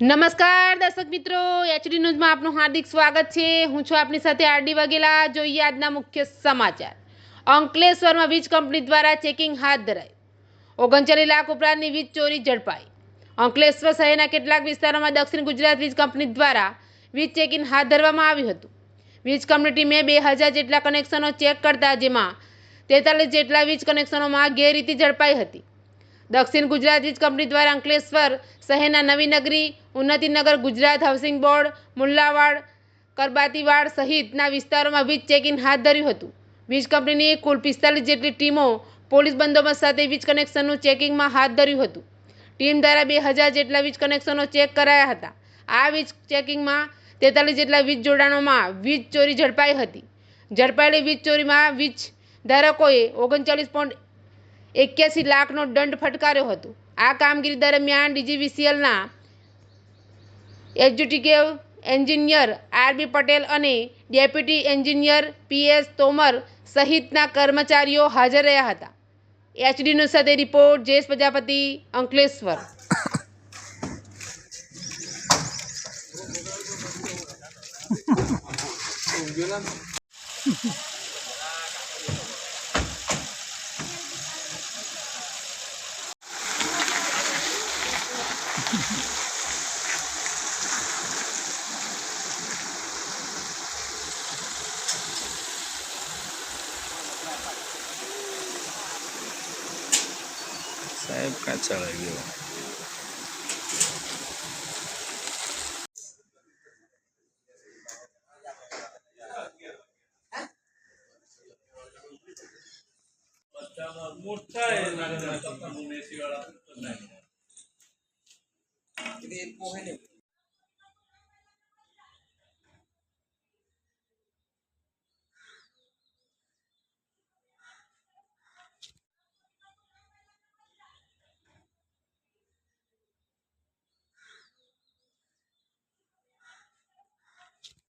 નમસ્કાર દર્શક મિત્રો, એચડી ન્યૂઝમાં આપનું હાર્દિક સ્વાગત છે। હું છું આપની સાથે આરડી વાઘેલા। જોઈએ આજના મુખ્ય સમાચાર। અંકલેશ્વરમાં વીજ કંપની દ્વારા ચેકિંગ હાથ ધરાયું। 39 લાખ ઉપરાંતની વીજ ચોરી ઝડપાઈ। અંકલેશ્વર શહેરના કેટલાક વિસ્તારોમાં દક્ષિણ ગુજરાત વીજ કંપની દ્વારા વીજ ચેકિંગ હાથ ધરવામાં આવ્યું હતું। વીજ કંપની ટીમે 2000 જેટલા કનેક્શનો ચેક કરતા જેમાં 43 જેટલા વીજ કનેક્શનોમાં ગેરરીતિ ઝડપાઈ હતી। દક્ષિણ ગુજરાત વીજ કંપની દ્વારા અંકલેશ્વર શહેરના નવીનગરી, ઉન્નતિનગર, ગુજરાત હાઉસિંગ બોર્ડ, મુલ્લાવાડ, કરબાતીવાડ સહિતના વિસ્તારોમાં વીજ ચેકિંગ હાથ ધર્યું હતું। વીજ કંપનીની કુલ 45 જેટલી ટીમો પોલીસ બંદોબસ્ત સાથે વીજ કનેક્શનનું ચેકિંગમાં હાથ ધર્યું હતું। ટીમ દ્વારા 2000 જેટલા વીજ કનેક્શનો ચેક કરાયા હતા। આ વીજ ચેકિંગમાં 43 જેટલા વીજ જોડાણોમાં વીજ ચોરી ઝડપાઈ હતી। ઝડપાયેલી વીજ ચોરીમાં વીજ ધારકોએ 39.81 લાખનો દંડ ફટકાર્યો હતો। આ કામગીરી દરમિયાન ડીજીવીસીએલના એક્ઝિક્યુટિવ એન્જિનિયર આરબી પટેલ અને ડેપ્યુટી એન્જિનિયર પીએસ તોમર સહિતના કર્મચારીઓ હાજર રહ્યા હતા। એચડી ન્યૂઝ સાથે રિપોર્ટ જયેશ પ્રજાપતિ, અંકલેશ્વર। साहेब काचा लाग्यो मोठा आहे